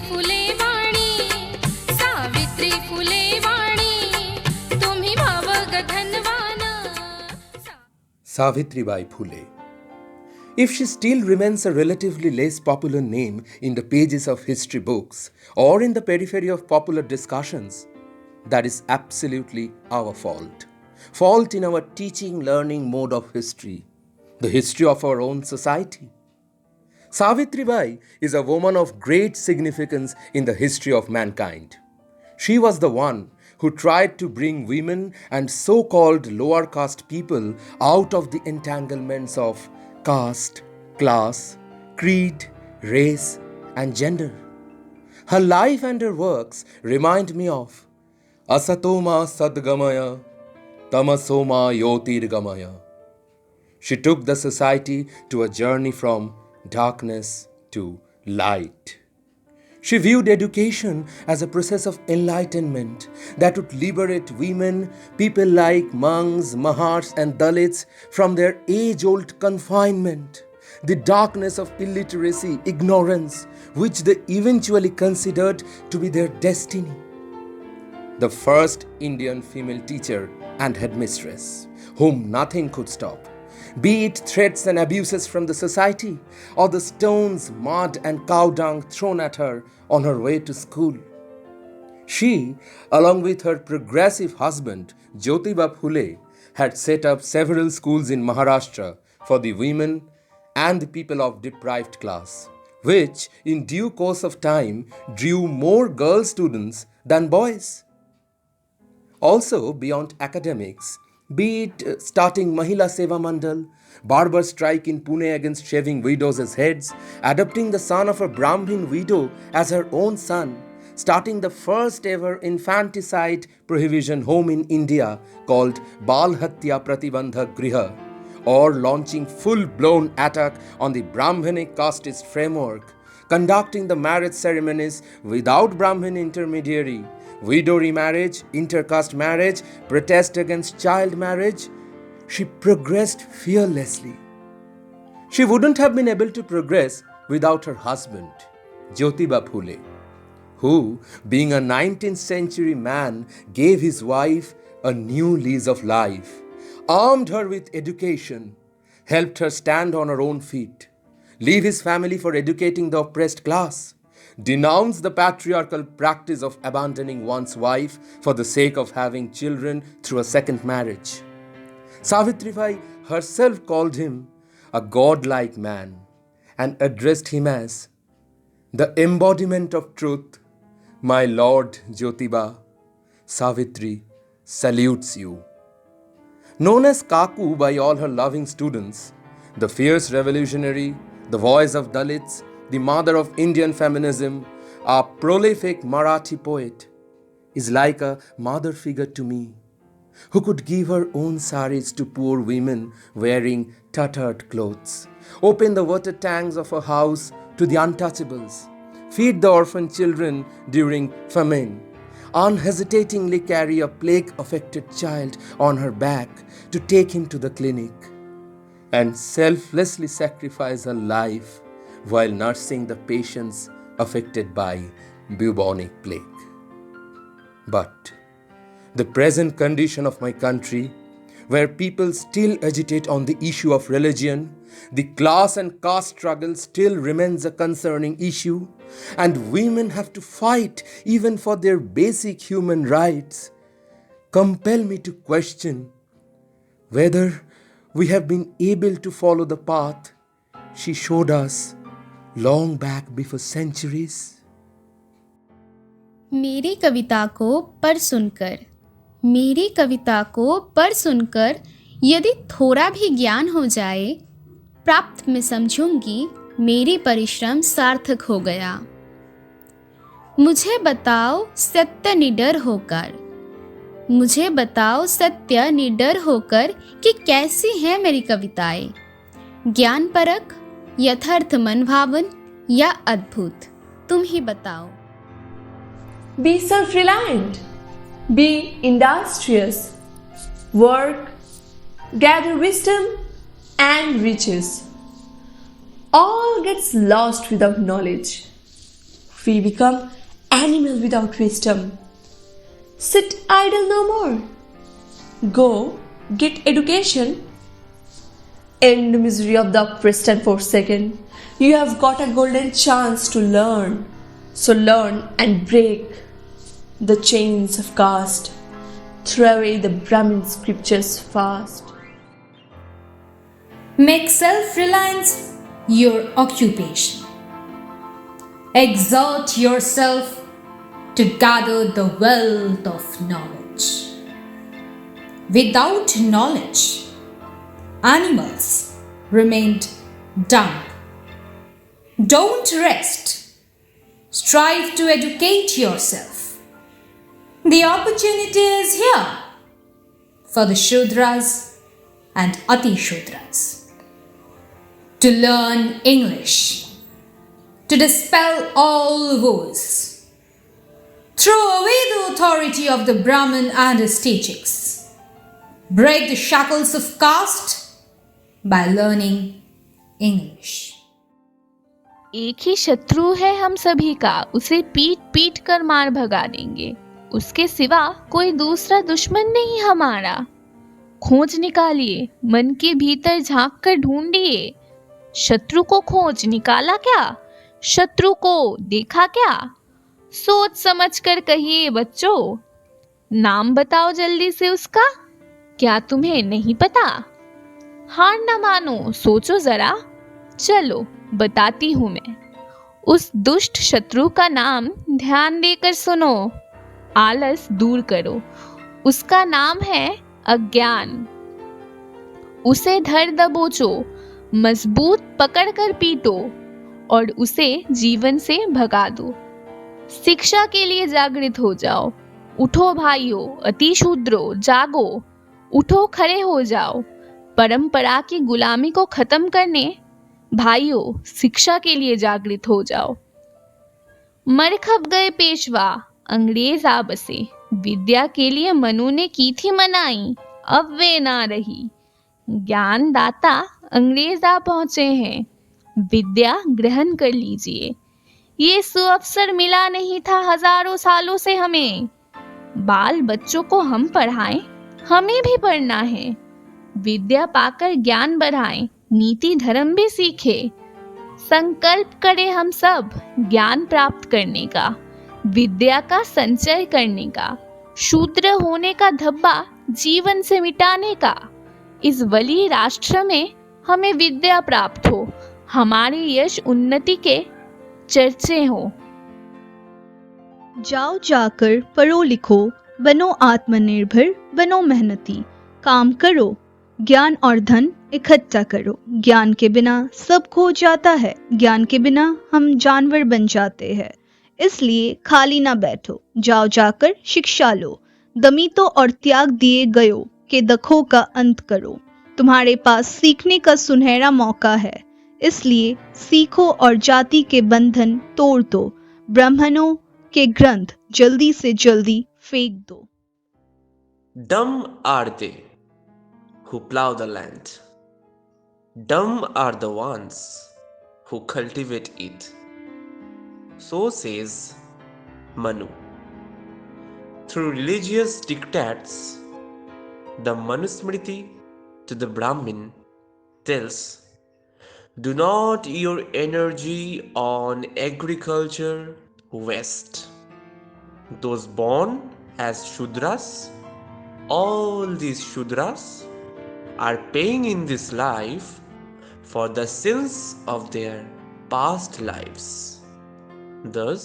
फुले वाणी, सावित्री फुले वाणी, तुम्ही भावग धनवान. Savitribai Phule. If she still remains a relatively less popular name in the pages of history books or in the periphery of popular discussions, that is absolutely our fault. Fault in our teaching learning mode of history, the history of our own society. Savitribai is a woman of great significance in the history of mankind. She was the one who tried to bring women and so-called lower caste people out of the entanglements of caste, class, creed, race, and gender. Her life and her works remind me of Asatoma Sadgamaya, Tamasoma Yotirgamaya. She took the society to a journey from darkness to light. She viewed education as a process of enlightenment that would liberate women, people like monks, mahars, and dalits from their age-old confinement, the darkness of illiteracy, ignorance, which they eventually considered to be their destiny. The first Indian female teacher and headmistress, whom nothing could stop, be it threats and abuses from the society or the stones, mud, and cow dung thrown at her on her way to school. She, along with her progressive husband, Jyotiba Phule, had set up several schools in Maharashtra for the women and the people of deprived class, which in due course of time drew more girl students than boys. Also, beyond academics, be it starting Mahila Seva Mandal, barber strike in Pune against shaving widows as heads, adopting the son of a Brahmin widow as her own son, starting the first ever infanticide prohibition home in India called Bal Hatya Pratibandhak Griha, or launching full-blown attack on the Brahminic casteist framework, conducting the marriage ceremonies without Brahmin intermediary, widow remarriage, intercaste marriage, protest against child marriage, she progressed fearlessly. She wouldn't have been able to progress without her husband, Jyotiba Phule, who, being a 19th century man, gave his wife a new lease of life, armed her with education, helped her stand on her own feet, leave his family for educating the oppressed class, denounce the patriarchal practice of abandoning one's wife for the sake of having children through a second marriage. Savitribai herself called him a godlike man and addressed him as the embodiment of truth. My Lord Jyotiba, Savitri salutes you. Known as Kaku by all her loving students, the fierce revolutionary, the voice of Dalits, the mother of Indian feminism, a prolific Marathi poet, is like a mother figure to me, who could give her own saris to poor women wearing tattered clothes, open the water tanks of her house to the untouchables, feed the orphan children during famine, unhesitatingly carry a plague-affected child on her back to take him to the clinic, and selflessly sacrifice her life while nursing the patients affected by bubonic plague. But the present condition of my country, where people still agitate on the issue of religion, the class and caste struggle still remains a concerning issue, and women have to fight even for their basic human rights, compel me to question whether we have been able to follow the path she showed us long back before centuries. मेरी कविता को पढ़ सुनकर यदि थोड़ा भी ज्ञान हो जाए, प्राप्त मैं समझूंगी मेरी परिश्रम सार्थक हो गया। मुझे बताओ सत्य निडर होकर कि कैसी हैं मेरी कविताएं, ज्ञानपरक, यथार्थ मनभावन या अद्भुत, तुम ही बताओ। Be self-reliant, be industrious, work, gather wisdom and riches. All gets lost without knowledge. we become animal without wisdom. Sit idle no more. Go get education. End the misery of the oppressed and forsaken. You have got a golden chance to learn. So learn and break the chains of caste. Throw away the Brahmin scriptures fast. Make self-reliance your occupation. Exert yourself to gather the wealth of knowledge. Without knowledge, animals remained dumb. Don't rest. Strive to educate yourself. The opportunity is here for the Shudras and Ati Shudras to learn English, to dispel all woes. Throw away the authority of the Brahmin and his teachings. Break the shackles of caste by learning English. एक ही शत्रु है हम सभी का, उसे पीट पीट कर मार भगा देंगे। उसके सिवा कोई दूसरा दुश्मन नहीं हमारा। खोज निकालिए, मन के भीतर झांक कर ढूंढिए। शत्रु को खोज निकाला क्या? शत्रु को देखा क्या? सोच समझ कर कहिए बच्चों। नाम बताओ जल्दी से उसका। क्या तुम्हें नहीं पता? हार न मानो, सोचो जरा। चलो बताती हूं मैं। उस दुष्ट शत्रु का नाम ध्यान देकर सुनो, आलस दूर करो। उसका नाम है अज्ञान। उसे धर दबोचो, मजबूत पकड़ कर पीटो और उसे जीवन से भगा दो। शिक्षा के लिए जागृत हो जाओ। उठो भाइयों, अति शूद्रो, जागो। उठो, खड़े हो जाओ। परंपरा की गुलामी को खत्म करने भाइयों शिक्षा के लिए जागृत हो जाओ। मर खप गए पेशवा, अंग्रेज आ बसे। विद्या के लिए मनु ने की थी मनाई, अब वे ना रही। ज्ञान दाता अंग्रेज आ पहुंचे हैं, विद्या ग्रहण कर लीजिए। ये सुअवसर मिला नहीं था हजारों सालों से हमें। बाल बच्चों को हम पढ़ाएं, हमें भी पढ़ना है। विद्या पाकर ज्ञान बढ़ाएं, नीति धर्म भी सीखे। संकल्प करें हम सब ज्ञान प्राप्त करने का, विद्या का संचय करने का, शूद्र होने का धब्बा जीवन से मिटाने का। इस बली राष्ट्र में हमें विद्या प्राप्त हो, हमारे यश उन्नति के चर्चे हो। जाओ जाकर पढ़ो लिखो, बनो आत्मनिर्भर, बनो मेहनती। काम करो, ज्ञान और धन इकट्ठा करो। ज्ञान के बिना सब खो जाता है, ज्ञान के बिना हम जानवर बन जाते हैं। इसलिए खाली ना बैठो, जाओ जाकर शिक्षा लो। दमितो और त्याग दिए गयो के दखों का अंत करो। तुम्हारे पास सीखने का सुनहरा मौका है, इसलिए सीखो और जाति के बंधन तोड़ दो। ब्राह्मणों के ग्रंथ जल्दी से जल्दी फेंक दो। Dumb are they who plow the land. Dumb are the ones who cultivate it. So says Manu. Through religious dictates, the Manusmriti to the Brahmin tells, do not your energy on agriculture waste. Those born as Shudras, all these Shudras are paying in this life for the sins of their past lives. Thus,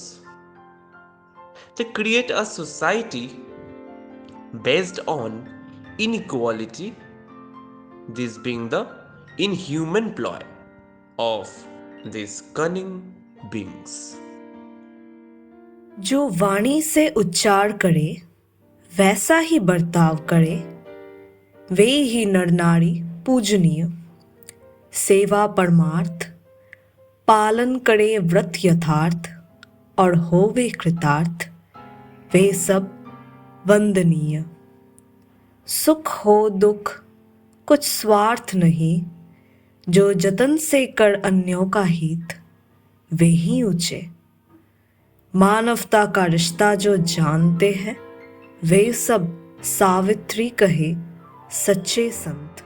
they create a society based on inequality, this being the inhuman ploy of these cunning beings. जो वाणी से उच्चार करे वैसा ही बर्ताव करे, वे ही नर नारी पूजनीय। सेवा परमार्थ, पालन करे व्रत यथार्थ, और होवे कृतार्थ, वे सब वंदनीय। सुख हो दुख कुछ स्वार्थ नहीं, जो जतन से कर अन्यों का हित, वे ही ऊंचे। मानवता का रिश्ता जो जानते हैं वे सब सावित्री कहे सच्चे संत।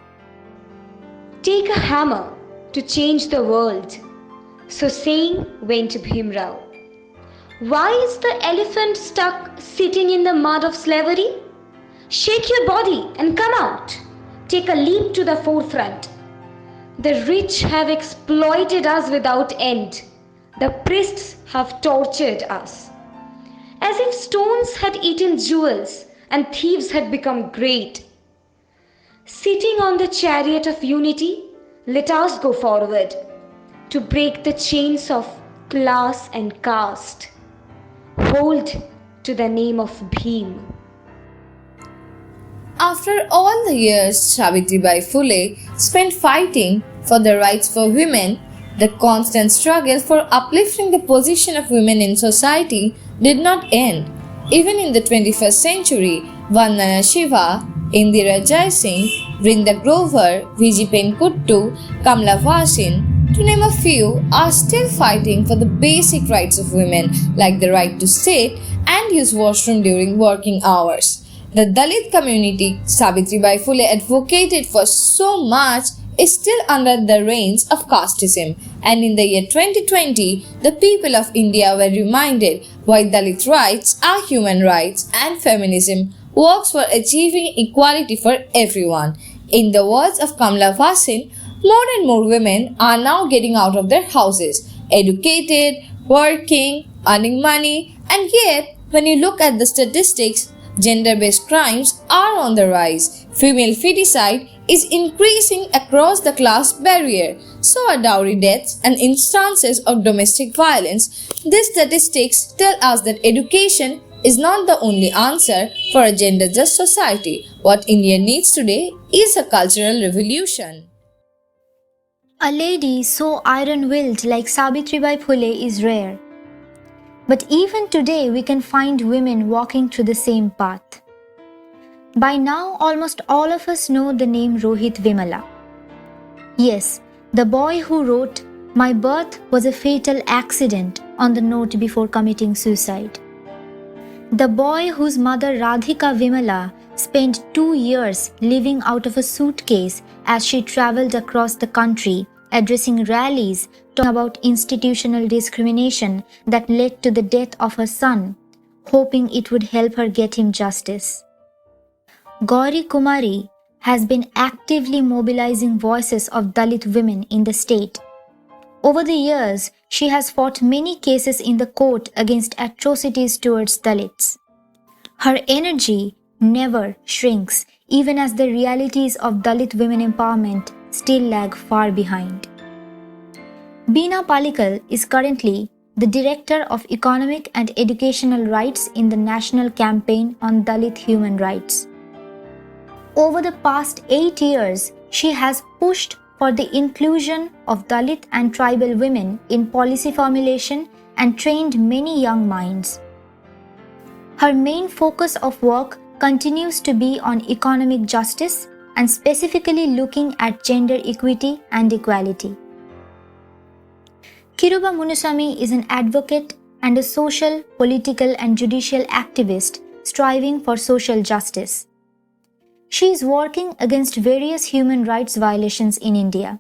Take a hammer to change the world. So saying went Bhimrao. Why is the elephant stuck sitting in the mud of slavery? Shake your body and come out. Take a leap to the forefront. The rich have exploited us without end. The priests have tortured us. As if stones had eaten jewels and thieves had become great. Sitting on the chariot of unity, let us go forward to break the chains of class and caste. Hold to the name of Bhim. After all the years Savitribai Phule spent fighting for the rights for women, the constant struggle for uplifting the position of women in society did not end. Even in the 21st century, Vandana Shiva, Indira Jaising, Vrinda Grover, Vijipen Kuttu, Kamala Vasin, to name a few, are still fighting for the basic rights of women like the right to sit and use washroom during working hours. The Dalit community Savitribai Phule advocated for so much is still under the reins of casteism, and in the year 2020, the people of India were reminded why Dalit rights are human rights and feminism works for achieving equality for everyone. In the words of Kamala Vasin, more and more women are now getting out of their houses, educated, working, earning money, and yet when you look at the statistics, gender-based crimes are on the rise. Female feticide is increasing across the class barrier. So are dowry deaths and instances of domestic violence. These statistics tell us that education is not the only answer for a gender-just society. What India needs today is a cultural revolution. A lady so iron-willed like Savitribai Phule is rare. But even today we can find women walking through the same path. By now almost all of us know the name Rohit Vemala. Yes, the boy who wrote, "My birth was a fatal accident" on the note before committing suicide. The boy whose mother Radhika Vemala spent 2 years living out of a suitcase as she travelled across the country, addressing rallies talking about institutional discrimination that led to the death of her son, hoping it would help her get him justice. Gauri Kumari has been actively mobilizing voices of Dalit women in the state. Over the years, she has fought many cases in the court against atrocities towards Dalits. Her energy never shrinks, even as the realities of Dalit women empowerment still lag far behind. Beena Palikal is currently the Director of Economic and Educational Rights in the National Campaign on Dalit Human Rights. Over the past 8 years, she has pushed for the inclusion of Dalit and tribal women in policy formulation and trained many young minds. Her main focus of work continues to be on economic justice and specifically looking at gender equity and equality. Kiruba Munusamy is an advocate and a social, political and judicial activist striving for social justice. She is working against various human rights violations in India.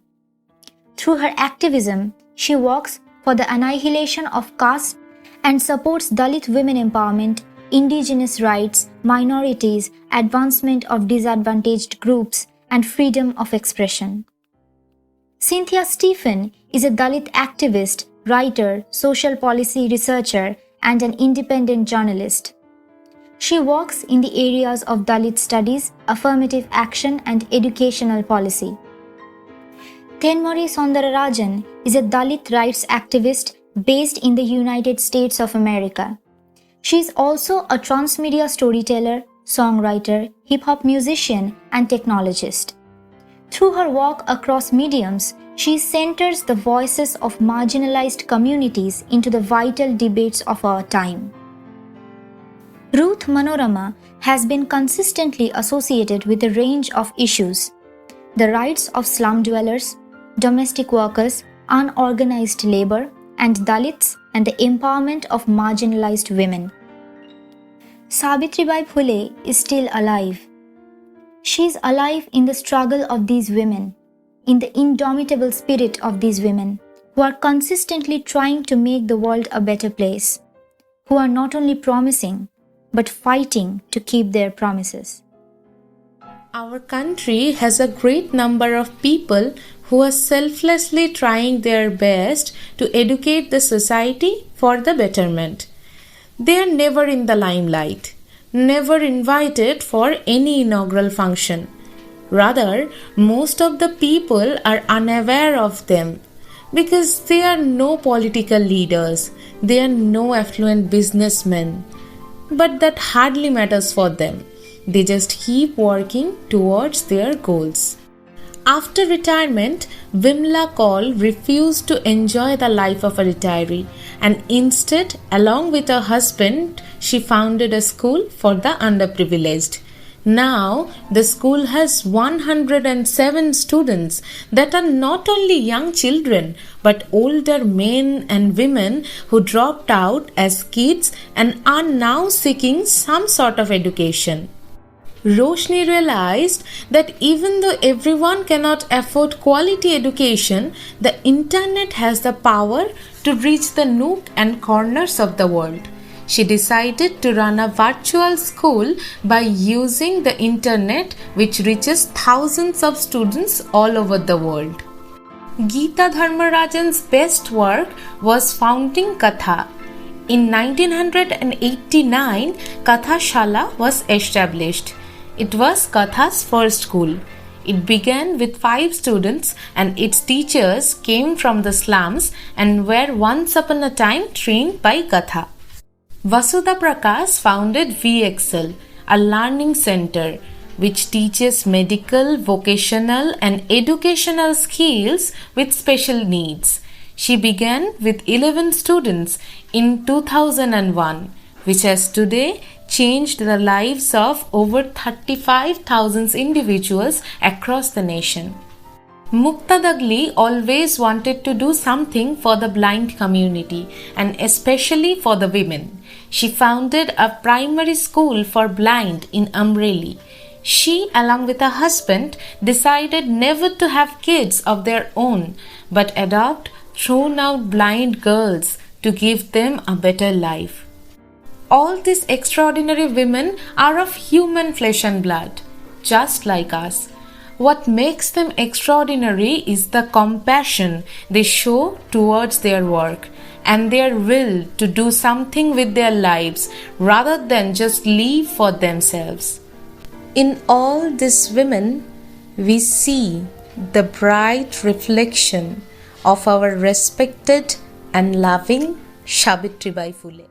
Through her activism, she works for the annihilation of caste and supports Dalit women empowerment, indigenous rights, minorities, advancement of disadvantaged groups, and freedom of expression. Cynthia Stephen is a Dalit activist, writer, social policy researcher, and an independent journalist. She works in the areas of Dalit studies, affirmative action, and educational policy. Tenmori Soundararajan is a Dalit rights activist based in the United States of America. She is also a transmedia storyteller, songwriter, hip-hop musician, and technologist. Through her work across mediums, she centers the voices of marginalized communities into the vital debates of our time. Ruth Manorama has been consistently associated with a range of issues: the rights of slum dwellers, domestic workers, unorganized labor, and Dalits and the empowerment of marginalized women. Savitribai Phule is still alive. She is alive in the struggle of these women, in the indomitable spirit of these women who are consistently trying to make the world a better place, who are not only promising but fighting to keep their promises. Our country has a great number of people who are selflessly trying their best to educate the society for the betterment. They are never in the limelight, never invited for any inaugural function. Rather, most of the people are unaware of them because they are no political leaders, they are no affluent businessmen. But that hardly matters for them. They just keep working towards their goals. After retirement, Vimla Kaul refused to enjoy the life of a retiree and instead, along with her husband, she founded a school for the underprivileged. Now, the school has 107 students that are not only young children but older men and women who dropped out as kids and are now seeking some sort of education. Roshni realized that even though everyone cannot afford quality education, the internet has the power to reach the nook and corners of the world. She decided to run a virtual school by using the internet, which reaches thousands of students all over the world. Geeta Dharmarajan's best work was founding Katha. In 1989, Katha Shala was established. It was Katha's first school. It began with 5 students and its teachers came from the slums and were once upon a time trained by Katha. Vasudha Prakash founded VXL, a learning center which teaches medical, vocational and educational skills with special needs. She began with 11 students in 2001, which has today changed the lives of over 35,000 individuals across the nation. Mukta Dagli always wanted to do something for the blind community and especially for the women. She founded a primary school for blind in Amreli. She, along with her husband, decided never to have kids of their own but adopt thrown out blind girls to give them a better life. All these extraordinary women are of human flesh and blood, just like us. What makes them extraordinary is the compassion they show towards their work and their will to do something with their lives rather than just live for themselves. In all these women, we see the bright reflection of our respected and loving Savitribai Phule.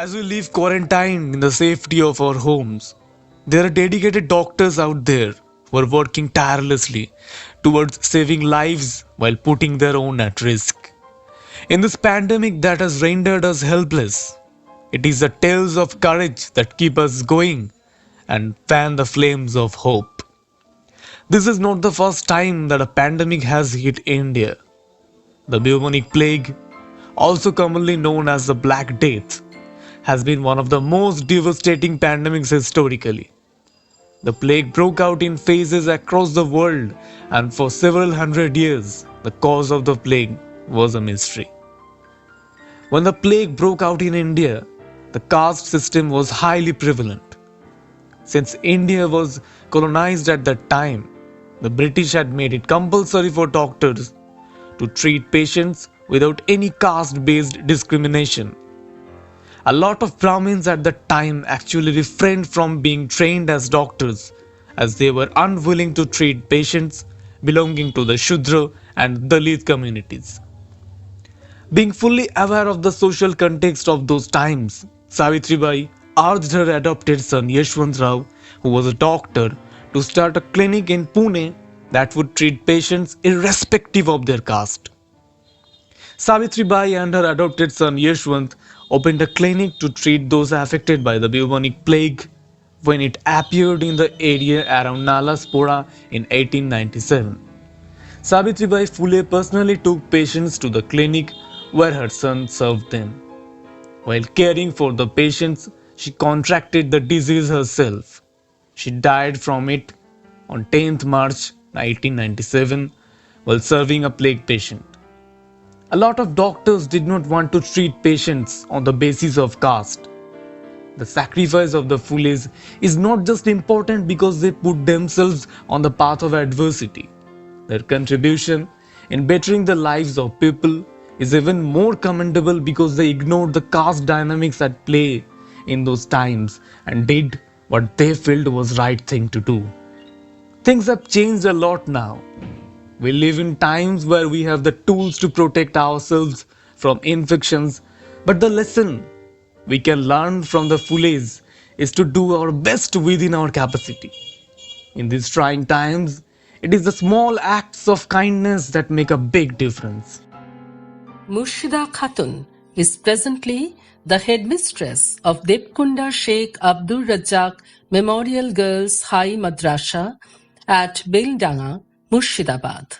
As we live quarantined in the safety of our homes, there are dedicated doctors out there who are working tirelessly towards saving lives while putting their own at risk. In this pandemic that has rendered us helpless, it is the tales of courage that keep us going and fan the flames of hope. This is not the first time that a pandemic has hit India. The bubonic plague, also commonly known as the Black Death, has been one of the most devastating pandemics historically. The plague broke out in phases across the world, and for several hundred years, the cause of the plague was a mystery. When the plague broke out in India, the caste system was highly prevalent. Since India was colonized at that time, the British had made it compulsory for doctors to treat patients without any caste-based discrimination. A lot of Brahmins at that time actually refrained from being trained as doctors as they were unwilling to treat patients belonging to the Shudra and Dalit communities. Being fully aware of the social context of those times, Savitribai urged her adopted son Yashwant Rao, who was a doctor, to start a clinic in Pune that would treat patients irrespective of their caste. Savitribai and her adopted son Yashwant opened a clinic to treat those affected by the bubonic plague when it appeared in the area around Nalaspora in 1897. Savitribai Phule personally took patients to the clinic where her son served them. While caring for the patients, she contracted the disease herself. She died from it on 10th March 1997 while serving a plague patient. A lot of doctors did not want to treat patients on the basis of caste. The sacrifice of the Phules is not just important because they put themselves on the path of adversity. Their contribution in bettering the lives of people is even more commendable because they ignored the caste dynamics at play in those times and did what they felt was right thing to do. Things have changed a lot now. We live in times where we have the tools to protect ourselves from infections, but the lesson we can learn from the Phules is to do our best within our capacity. In these trying times, it is the small acts of kindness that make a big difference. Murshida Khatun is presently the headmistress of Debkunda Sheikh Abdur Razzaq Memorial Girls High Madrasa at Beldanga, Murshidabad.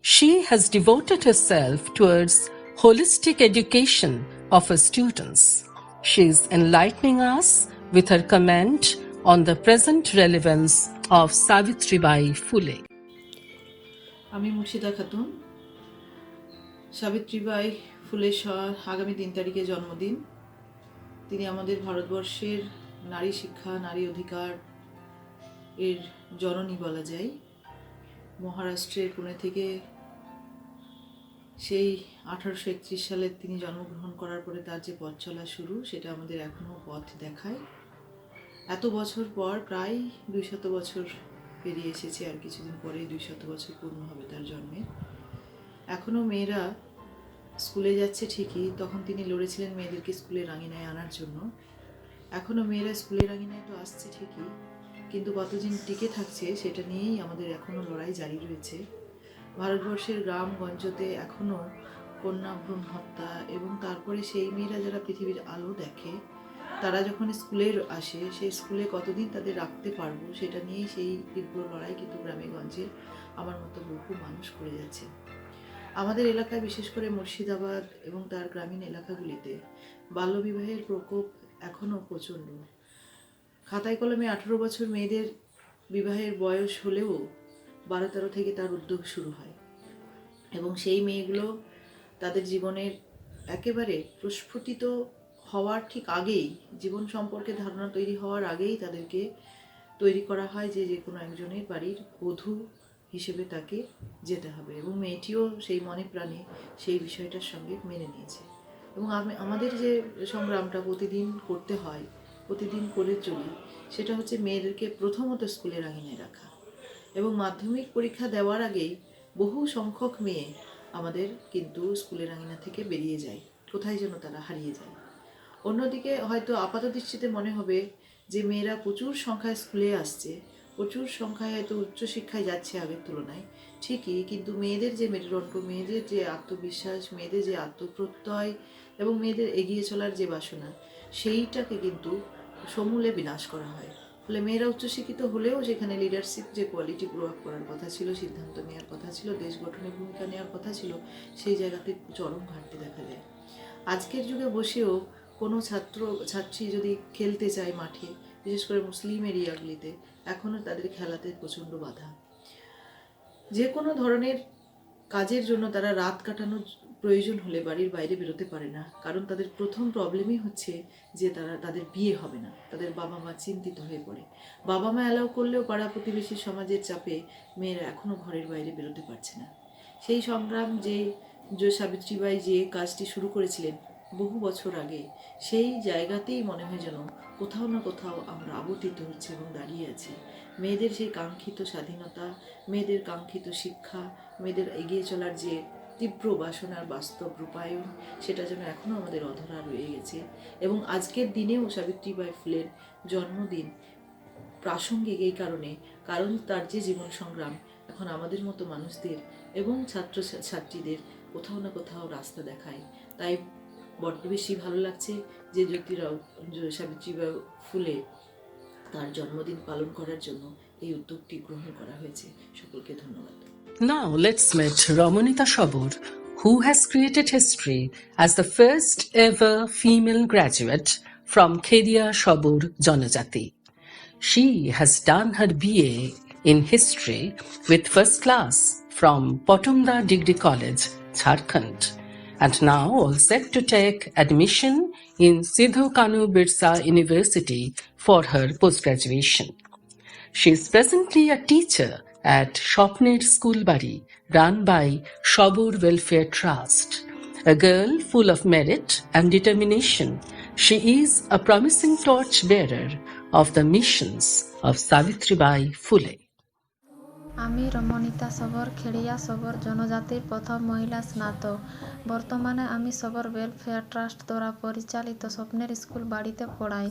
She has devoted herself towards holistic education of her students. She is enlightening us with her comment on the present relevance of Savitribai Phule. আমি মুর্শিদা খাতুন। সাবিত্রীবাই ফুলে আগামী 3 তারিখে জন্মদিন। তিনি আমাদের ভারতবর্ষের নারী শিক্ষা, নারী অধিকার এর জননী বলা যায়। মহারাষ্ট্রের পুনে থেকে সেই 1831 সালে তিনি জন্মগ্রহণ করার পরে তার যে পথ চলা শুরু, সেটা আমাদের এখনও পথ দেখায়। এত বছর পর, প্রায় 200 বছর পেরিয়ে এসেছে, আর কিছুদিন পরেই 200 বছর পূর্ণ হবে তার জন্মের। এখনও মেয়েরা স্কুলে যাচ্ছে ঠিকই, তখন তিনি লড়েছিলেন মেয়েদেরকে স্কুলের আঙিনায় আনার জন্য। এখনও মেয়েরা স্কুলের আঙিনায় তো আসছে ঠিকই, কিন্তু কতদিন টিকে থাকছে সেটা নিয়েই আমাদের এখনও লড়াই জারি রয়েছে। ভারতবর্ষের গ্রামগঞ্জতে এখনও কন্যা ভ্রূণ হত্যা, এবং তারপরে সেই মেয়েরা যারা পৃথিবীর আলো দেখে, তারা যখন স্কুলে আসে, সেই স্কুলে কতদিন তাদের রাখতে পারবো সেটা নিয়েই সেই তীব্র লড়াই কিন্তু গ্রামে গঞ্জে আমার মতো বহু মানুষ করে যাচ্ছে। আমাদের এলাকায়, বিশেষ করে মুর্শিদাবাদ এবং তার গ্রামীণ এলাকাগুলিতে বাল্যবিবাহের প্রকোপ এখনও প্রচণ্ড। খাতায় কলমে 18 বছর মেয়েদের বিবাহের বয়স হলেও 12-13 থেকে তার উদ্যোগ শুরু হয়, এবং সেই মেয়েগুলো তাদের জীবনের একেবারে প্রস্ফুটিত হওয়ার ঠিক আগেই, জীবন সম্পর্কে ধারণা তৈরি হওয়ার আগেই তাদেরকে তৈরি করা হয় যে যে কোনো একজনের বাড়ির বধূ হিসেবে তাকে যেতে হবে, এবং মেয়েটিও সেই মনে প্রাণে সেই বিষয়টার সঙ্গে মেনে নিয়েছে। এবং আমাদের যে সংগ্রামটা প্রতিদিন করতে হয়, প্রতিদিন করে চলি, সেটা হচ্ছে মেয়েদেরকে প্রথমত স্কুলের আঙিনায় রাখা। এবং মাধ্যমিক পরীক্ষা দেওয়ার আগেই বহু সংখ্যক মেয়ে আমাদের কিন্তু স্কুলের আঙিনা থেকে বেরিয়ে যায়, কোথায় যেন তারা হারিয়ে যায়। অন্যদিকে হয়তো আপাত দৃষ্টিতে মনে হবে যে মেয়েরা প্রচুর সংখ্যায় স্কুলে আসছে, প্রচুর সংখ্যায় হয়তো উচ্চশিক্ষায় যাচ্ছে আগের তুলনায়, ঠিকই, কিন্তু মেয়েদের যে মেরুদণ্ড, মেয়েদের যে আত্মবিশ্বাস, মেয়েদের যে আত্মপ্রত্যয় এবং মেয়েদের এগিয়ে চলার যে বাসনা, সেইটাকে কিন্তু সমূলে বিনাশ করা হয়। ফলে মেয়েরা উচ্চশিক্ষিত হলেও সেখানে লিডারশিপ যে কোয়ালিটি গ্রো আপ করার কথা ছিল, সিদ্ধান্ত নেওয়ার কথা ছিল, দেশ গঠনে ভূমিকা নেওয়ার কথা ছিল, সেই জায়গাতে চরম ঘাটতি দেখা যায়। আজকের যুগে বসেও কোনো ছাত্রী যদি খেলতে চায় মাঠে, বিশেষ করে মুসলিম এরিয়াগুলিতে, এখনও তাদের খেলাতে প্রচণ্ড বাধা। যে কোনো ধরনের কাজের জন্য তারা রাত কাটানোর প্রয়োজন হলে বাড়ির বাইরে বেরোতে পারে না, কারণ তাদের প্রথম প্রবলেমই হচ্ছে যে তাদের বিয়ে হবে না। তাদের বাবা মা চিন্তিত হয়ে পড়ে। বাবা মা অ্যালাউ করলেও পাড়া প্রতিবেশী সমাজের চাপে মেয়েরা এখনও ঘরের বাইরে বেরোতে পারছে না। সেই সংগ্রাম যে সাবিত্রীবাই যে কাজটি শুরু করেছিলেন বহু বছর আগে, সেই জায়গাতেই মনে হয় যেন কোথাও না কোথাও আমরা আবর্তিত হচ্ছে এবং দাঁড়িয়ে আছি। মেয়েদের সেই কাঙ্ক্ষিত স্বাধীনতা, মেয়েদের কাঙ্ক্ষিত শিক্ষা, মেয়েদের এগিয়ে চলার যে তীব্র বাসনার বাস্তব রূপায়ণ, সেটা যেন এখনও আমাদের অধরা রয়ে গেছে। এবং আজকের দিনেও সাবিত্রীবাই ফুলের জন্মদিন প্রাসঙ্গিক এই কারণ তার যে জীবন সংগ্রাম এখন আমাদের মতো মানুষদের এবং ছাত্রছাত্রীদের কোথাও না কোথাও রাস্তা দেখায়। তাই বড্ড বেশি ভালো লাগছে যে সাবিত্রীবাই ফুলে তার জন্মদিন পালন করার জন্য এই উদ্যোগটি গ্রহণ করা হয়েছে। সকলকে ধন্যবাদ। Now let's meet Ramonita Shabur, who has created history as the first ever female graduate from Khedia Shabur Janajati. She has done her BA in history with first class from Potumda Degree College, Jharkhand, and now all set to take admission in Sidhu Kanu Birsa University for her postgraduation. She is presently a teacher at Shopner Schoolbari, run by Shabur Welfare Trust. A girl full of merit and determination, she is a promising torchbearer of the missions of Savitribai Phule. আমি রমণীতা সবর খেড়িয়া সবর জনজাতির প্রথম মহিলা স্নাতক। বর্তমানে আমি সবর welfare trust দ্বারা পরিচালিত স্বপ্নের স্কুল বাড়িতে পড়াই।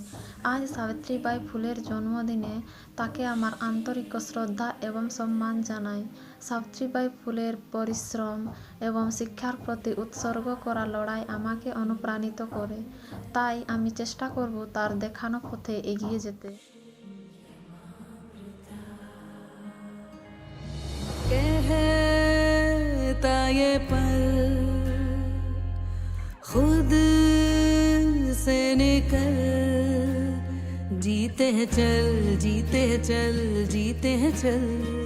আজ সাবিত্রীবাই ফুলের জন্মদিনে তাকে আমার আন্তরিক শ্রদ্ধা এবং সম্মান জানাই। সাবিত্রীবাই ফুলের পরিশ্রম এবং শিক্ষার প্রতি উৎসর্গ করা লড়াই আমাকে অনুপ্রাণিত করে। তাই আমি চেষ্টা করব তার দেখানো পথে এগিয়ে যেতে। कहता ये पल खुद से निकल, जीते हैं चल जीते हैं चल जीते हैं चल।